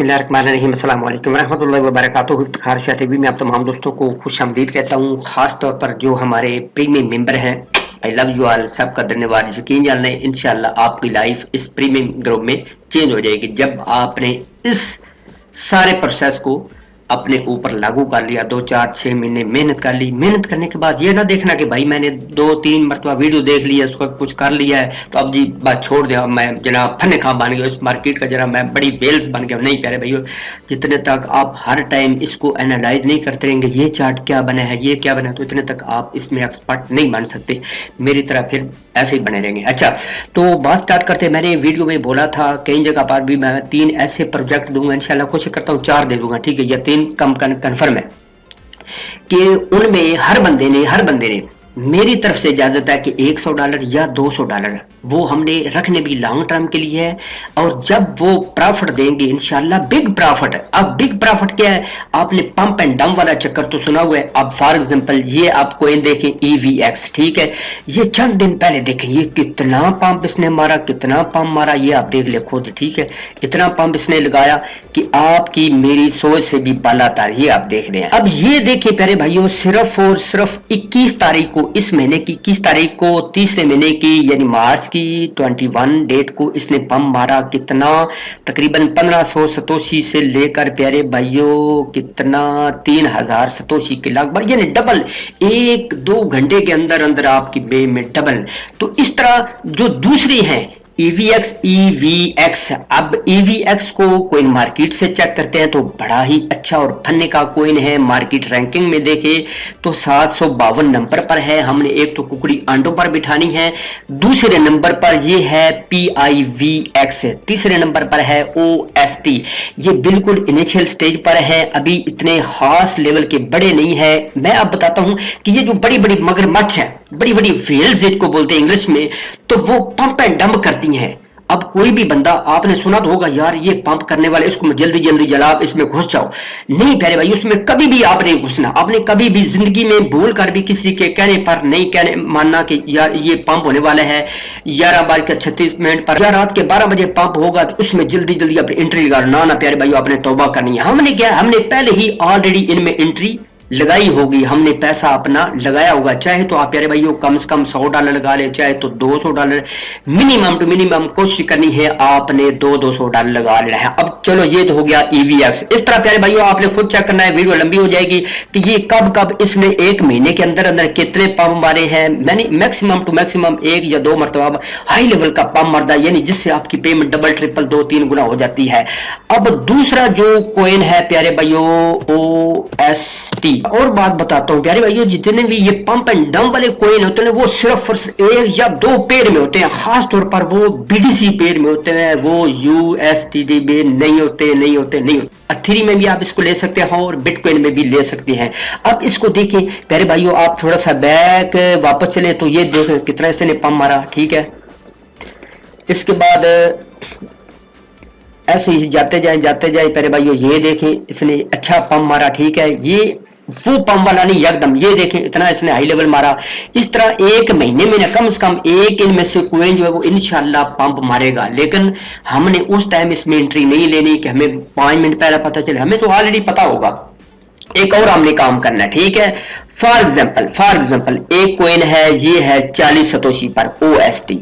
बिस्मिल्लाहिर्रहमानिर्रहीम अस्सलाम वालेकुम रहमतुल्लाहि व बरकातुहू। इफ्तिखार शाह टीवी में आप तमाम दोस्तों को खुश आमदीद कहता हूँ। खास तौर पर जो हमारे प्रीमियम मेंबर हैं, आई लव यू ऑल, सबका धन्यवाद। यकीन जाने इंशाल्लाह आपकी लाइफ इस प्रीमियम ग्रुप में चेंज हो जाएगी जब आपने इस सारे प्रोसेस को अपने ऊपर लागू कर लिया। 2-4-6 महीने मेहनत कर ली। मेहनत करने के बाद ये ना देखना कि भाई मैंने 2-3 मरतबा वीडियो देख लिया, उसको कुछ कर लिया है तो अब जी बात छोड़ दिया, मैं जनाब फन खां बन गया, इस मार्केट का जरा मैं बड़ी वेल्स बन गया। नहीं प्यारे भाइयों, जितने तक आप हर टाइम इसको एनालाइज नहीं करते रहेंगे ये चार्ट क्या बना है, ये क्या बना है, तो इतने तक आप इसमें एक्सपर्ट नहीं बन सकते। मेरी तरह फिर ऐसे ही बने रहेंगे। अच्छा, तो बात स्टार्ट करते हैं। मैंने वीडियो में बोला था कई जगह पर भी मैं 3 ऐसे प्रोजेक्ट दूंगा, इंशाल्लाह कोशिश करता हूँ 4 दे दूंगा, ठीक है, या 3 कम कन्फर्म है कि उनमें हर बंदे ने मेरी तरफ से इजाजत है कि $100 या $200 वो हमने रखने भी लॉन्ग टर्म के लिए है, और जब वो प्रॉफिट देंगे इंशाल्लाह बिग प्रॉफिट। अब बिग प्रॉफिट क्या है, आपने पंप एंड डंप वाला चक्कर तो सुना हुआ है। अब फॉर एग्जांपल ये आप कोइन देखें EVX, ठीक है, ये चंद दिन पहले देखें ये कितना पंप इसने मारा, कितना पंप मारा, ये आप देख ले खुद, ठीक है, इतना पंप इसने लगाया कि आपकी मेरी सोच से भी बाला तार, ये आप देख रहे हैं। अब ये देखिए प्यारे भाइयों, सिर्फ और सिर्फ 21 तारीख को, इस महीने की 21 तारीख को, तीसरे महीने की यानी मार्च की 21 डेट को इसने पंप मारा। कितना, तकरीबन 1500 सतोशी से लेकर प्यारे भाइयों कितना 3000 सतोशी के लगभग, यानी डबल 1-2 घंटे के अंदर अंदर आपकी बे में डबल। तो इस तरह जो दूसरी हैं EVX, अब EVX को कोइन मार्केट से चेक करते हैं तो बड़ा ही अच्छा और फन्ने का कोइन है। मार्केट रैंकिंग में देखे तो 752 नंबर पर है। हमने एक तो कुकड़ी आंडों पर बिठानी है, दूसरे नंबर पर ये है PIVX, तीसरे नंबर पर है OST। ये बिल्कुल इनिशियल स्टेज पर है, अभी इतने खास लेवल के बड़े नहीं है। मैं अब बताता हूं कि ये जो बड़ी बड़ी मगरमच्छ है, बड़ी बड़ी व्हेल्स जिसको बोलते हैं इंग्लिश में, तो वो पंप एंड डंप करती हैं। अब कोई भी बंदा, आपने सुना तो होगा यार ये पंप करने वाले, इसको जल्दी जल्दी जला, इसमें घुस जाओ। नहीं प्यारे भाई, उसमें कभी भी आप नहीं घुसना। आपने कभी भी जिंदगी में भूल कर भी किसी के कहने पर नहीं कहने मानना कि यार ये पंप होने वाला है 11:36 पर, या रात के 12 बजे पंप होगा तो उसमें जल्दी जल्दी अपनी एंट्री लगा ना प्यारे भाई, आपने तौबा करनी है। हमने क्या, हमने पहले ही ऑलरेडी इनमें एंट्री लगाई होगी, हमने पैसा अपना लगाया होगा। चाहे तो आप प्यारे भाइयों कम से कम $100 लगा ले, चाहे तो $200, मिनिमम टू मिनिमम कोशिश करनी है आपने $200 लगा लेना है। अब चलो ये तो हो गया EVX। इस तरह प्यारे भाइयों आपने खुद चेक करना है, वीडियो लंबी हो जाएगी, कि ये कब कब इसने एक महीने के अंदर अंदर कितने पंप मारे हैं। मैंने मैक्सिमम टू मैक्सिमम 1 या 2 मरतबा हाई लेवल का पंप मारदा, यानी जिससे आपकी पेमेंट डबल ट्रिपल 2-3 गुना हो जाती है। अब दूसरा जो कोइन है प्यारे भाइयों OST, और बात बताता हूं प्यारे भाइयों, जितने भी ये पंप एंड डंप वाले कोइन होते हैं वो सिर्फ 1 या 2 पेयर में होते हैं, खास तौर पर वो BTC पेयर में होते हैं, वो USDT में नहीं होते। अथेरियम में भी आप इसको ले सकते हैं और बिटकॉइन में भी ले सकते हैं। अब इसको देखें प्यारे भाइयों, आप थोड़ा सा बैक वापस चले तो ये देखें कितना इसने पंप मारा, ठीक है। इसके बाद ऐसे ही जाते जाए प्यारे भाइयों, ये देखें इसने अच्छा पंप मारा, ठीक है। ये वो पंप वाला नहीं, एकदम ये देखें इतना इसने हाई लेवल मारा। इस तरह एक महीने में ना कम से कम एक इनमें से कोइन जो है वो इंशाल्लाह पंप मारेगा। लेकिन हमने उस टाइम इसमें एंट्री नहीं लेनी कि हमें 5 मिनट पहले पता चले, हमें तो ऑलरेडी पता होगा। एक और हमने काम करना है, ठीक है। फॉर एग्जाम्पल एक कोइन है, ये है 40 सतोशी पर OST।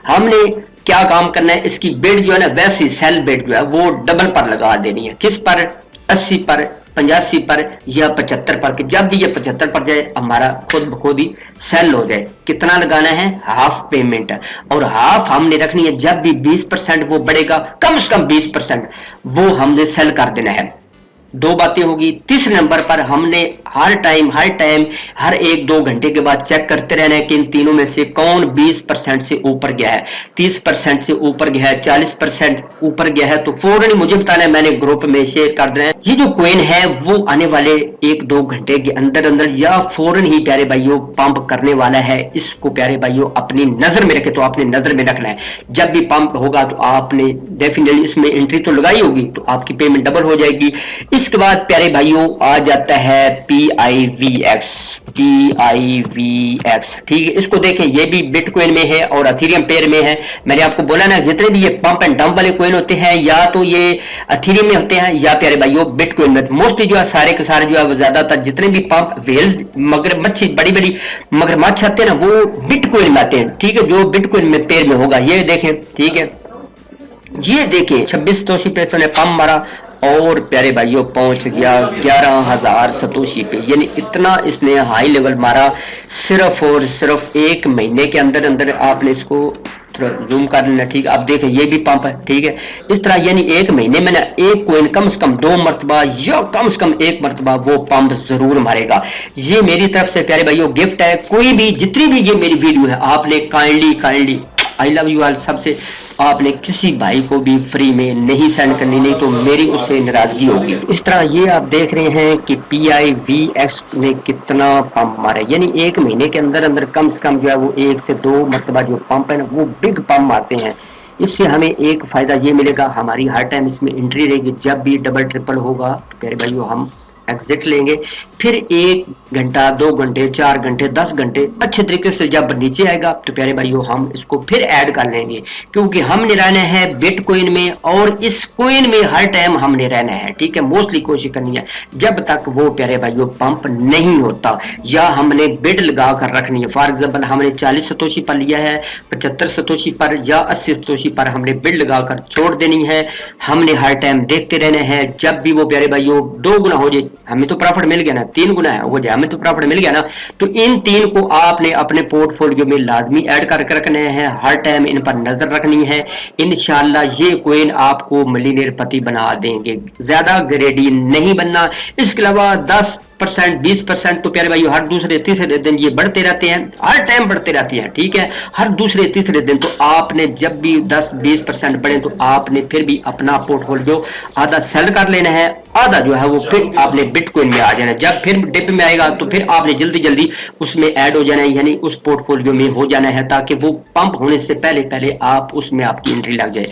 हमने क्या काम करना है, इसकी बेड जो है ना वैसी सेल बेड जो है वो डबल पर लगा देनी है। किस पर, 80 पर, 85 पर या 75 पर, कि जब भी ये 75 पर जाए हमारा खुद बखुद ही सेल हो जाए। कितना लगाना है, हाफ पेमेंट, और हाफ हमने रखनी है जब भी 20% वो बढ़ेगा, कम से कम 20% वो हमने सेल कर देना है। 2 बातें होगी। तीसरे नंबर पर हमने हर टाइम हर 1-2 घंटे के बाद चेक करते रहना है कि इन तीनों में से कौन 20% से ऊपर गया है, 30% से ऊपर गया है, 40% ऊपर गया है, तो फौरन मुझे बताना है, मैंने ग्रुप में शेयर कर देना है। ये जो कोइन है वो आने वाले 1-2 घंटे के अंदर अंदर या फौरन ही प्यारे भाइयों पंप करने वाला है। इसको प्यारे भाइयों अपनी नजर में रखे, तो आपने नजर में रखना है। जब भी पंप होगा तो आपने डेफिनेटली इसमें एंट्री तो लगाई होगी, तो आपकी पेमेंट डबल हो जाएगी। इसके बाद प्यारे भाइयों आ जाता है PIVX। ठीक है, इसको देखें, ये भी बिटकॉइन में है और अथेरियम पेयर में है। मैंने आपको बोला ना, जितने भी ये पंप एंड डंप वाले कॉइन होते हैं या तो ये अथेरियम में होते हैं या प्यारे भाइयों बिटकॉइन में। मोस्टली जो है सारे के सारे जो है ज्यादातर जितने भी पंप वेल्स मगरमच्छ बड़ी बड़ी मगरमच्छ आते हैं ना, वो बिटकॉइन में आते हैं। ठीक है, जो बिटकॉइन में पेयर में होगा, ये देखें। ठीक है, ये देखें 26 सतोशी पे इसने पंप मारा और प्यारे भाइयों पहुंच गया 11,000 सतोशी पे, यानी इतना इसने हाई लेवल मारा सिर्फ और सिर्फ एक महीने के अंदर अंदर। आपने इसको थोड़ा जूम कर लेना। ठीक है, आप देखें ये भी पंप है। ठीक है, इस तरह यानी एक महीने में ना एक कोइन कम से कम 2 मरतबा या कम से कम 1 मरतबा वो पंप जरूर मारेगा। ये मेरी तरफ से प्यारे भाइयों गिफ्ट है। कोई भी जितनी भी ये मेरी वीडियो है आपने kindly I love you all सबसे आपने किसी भाई को भी फ्री में नहीं सेंड करनी, नहीं तो मेरी उससे नाराजगी होगी। इस तरह ये आप देख रहे हैं कि PIVX ने कितना पंप मारा, यानी एक महीने के अंदर अंदर कम से कम जो है वो 1 से 2 मरतबा जो पंप है ना वो बिग पंप मारते हैं। इससे हमें एक फायदा ये मिलेगा, हमारी हर टाइम इसमें एंट्री रहेगी। जब भी डबल ट्रिपल होगा तो प्यारे भाइयों हम एग्जिट लेंगे, फिर 1 घंटा 2 घंटे 4 घंटे 10 घंटे अच्छे तरीके से जब नीचे आएगा तो प्यारे भाइयों हम इसको फिर ऐड कर लेंगे, क्योंकि हमने रहना है बिटकॉइन में और इस कॉइन में हर टाइम हमने रहना है। ठीक है, मोस्टली कोशिश करनी है जब तक वो प्यारे भाइयों पंप नहीं होता या हमने बिड लगा कर रखनी है। फॉर एग्जाम्पल हमने 40 सतोशी पर लिया है, 75 सतोशी पर या 80 सतोशी पर हमने बिड लगा कर छोड़ देनी है। हमने हर टाइम देखते रहना है, जब भी वो प्यारे भाइयों 2 गुना हो जाए, हमें तो प्रॉफिट मिल गया ना, 3 गुना है वो हमें तो प्रॉफिट मिल गया ना, तो इन 3 को आपने अपने पोर्टफोलियो में लाजमी ऐड करके रखने हैं, हर टाइम इन पर नजर रखनी है। इंशाल्लाह ये कॉइन आपको मिलियनेयर पति बना देंगे। ज्यादा ग्रेडी नहीं बनना। इसके अलावा 10% 20% तो प्यारे भाई हर दूसरे तीसरे दिन ये बढ़ते रहते हैं, हर टाइम बढ़ते रहती हैं। ठीक है, हर दूसरे तीसरे दिन तो आपने जब भी 10-20% बढ़े तो आपने फिर भी अपना पोर्टफोलियो आधा सेल कर लेना है, आधा जो है वो फिर आपने बिटकॉइन में आ जाना है। जब फिर डिप में आएगा तो फिर आपने जल्दी जल्दी उसमें ऐड हो जाना है, यानी उस पोर्टफोलियो में हो जाना है, ताकि वो पंप होने से पहले पहले आप उसमें आपकी एंट्री लग जाए।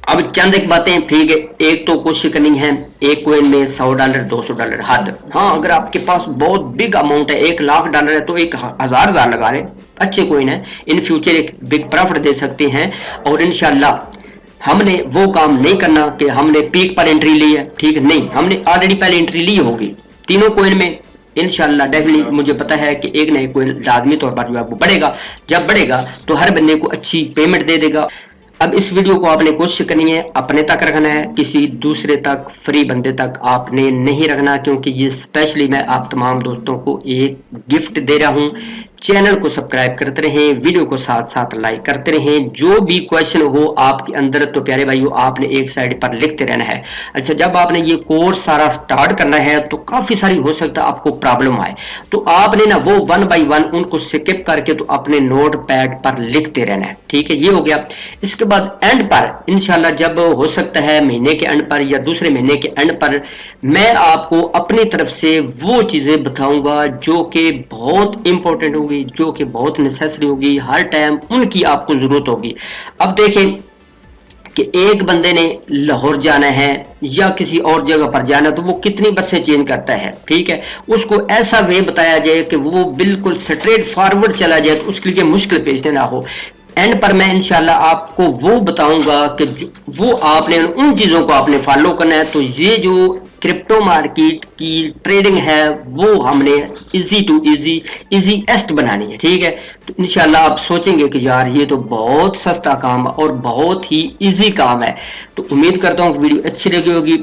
अब चंद एक बातें। ठीक है, एक तो कोशिश करनी है एक कॉइन में $100 $200 हद। हाँ, अगर आपके पास बहुत बिग अमाउंट है, $1,00,000 है तो 1,000 लगा ले, अच्छे कॉइन है, इन फ्यूचर एक बिग प्रॉफिट दे सकते हैं। और इंशाल्लाह हमने वो काम नहीं करना कि हमने पीक पर एंट्री ली है। ठीक है, नहीं, हमने ऑलरेडी पहले एंट्री ली होगी तीनों कॉइन में। इंशाल्लाह डेफिनेटली मुझे पता है कि एक नए कॉइन लाजमी तौर पर जो है वो बढ़ेगा। जब बढ़ेगा तो हर बंदे को अच्छी पेमेंट दे देगा। अब इस वीडियो को आपने कोशिश करनी है अपने तक रखना है, किसी दूसरे तक फ्री बंदे तक आपने नहीं रखना, क्योंकि ये स्पेशली मैं आप तमाम दोस्तों को एक गिफ्ट दे रहा हूं। चैनल को सब्सक्राइब करते रहें, वीडियो को साथ साथ लाइक करते रहें। जो भी क्वेश्चन हो आपके अंदर तो प्यारे भाइयों आपने एक साइड पर लिखते रहना है। अच्छा, जब आपने ये कोर्स सारा स्टार्ट करना है तो काफी सारी हो सकता है आपको प्रॉब्लम आए, तो आपने ना वो 1 बाय 1 उनको स्किप करके तो अपने नोट पैड पर लिखते रहना है। ठीक है, ये हो गया। इसके बाद एंड पर इंशाल्लाह जब हो सकता है महीने के एंड पर या दूसरे महीने के एंड पर मैं आपको अपनी तरफ से वो चीजें बताऊंगा जो कि बहुत इंपॉर्टेंट होगी, जो कि बहुत नेसेसरी होगी, हर टाइम उनकी आपको जरूरत होगी। अब देखें कि एक बंदे ने लाहौर जाना है या किसी और जगह पर जाना तो वो कितनी बसें चेंज करता है। ठीक है, उसको ऐसा वे बताया जाए कि वो बिल्कुल स्ट्रेट फॉरवर्ड चला जाए, तो उसके लिए मुश्किल पेश ना हो। एंड पर मैं इंशाल्लाह आपको वो बताऊंगा कि वो आपने उन चीजों को आपने फॉलो करना है। तो ये जो क्रिप्टो मार्केट की ट्रेडिंग है वो हमने इजी टू इजीएस्ट बनानी है। ठीक है, तो इंशाल्लाह आप सोचेंगे कि यार ये तो बहुत सस्ता काम और बहुत ही इजी काम है। तो उम्मीद करता हूँ कि वीडियो अच्छी लगी होगी।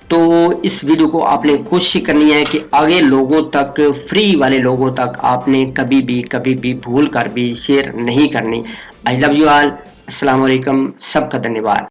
तो इस वीडियो को आपने कोशिश करनी है कि आगे लोगों तक, फ्री वाले लोगों तक आपने कभी भी भूल कर भी शेयर नहीं करनी। I love you all. अस्सलाम वालेकुम, सबका धन्यवाद।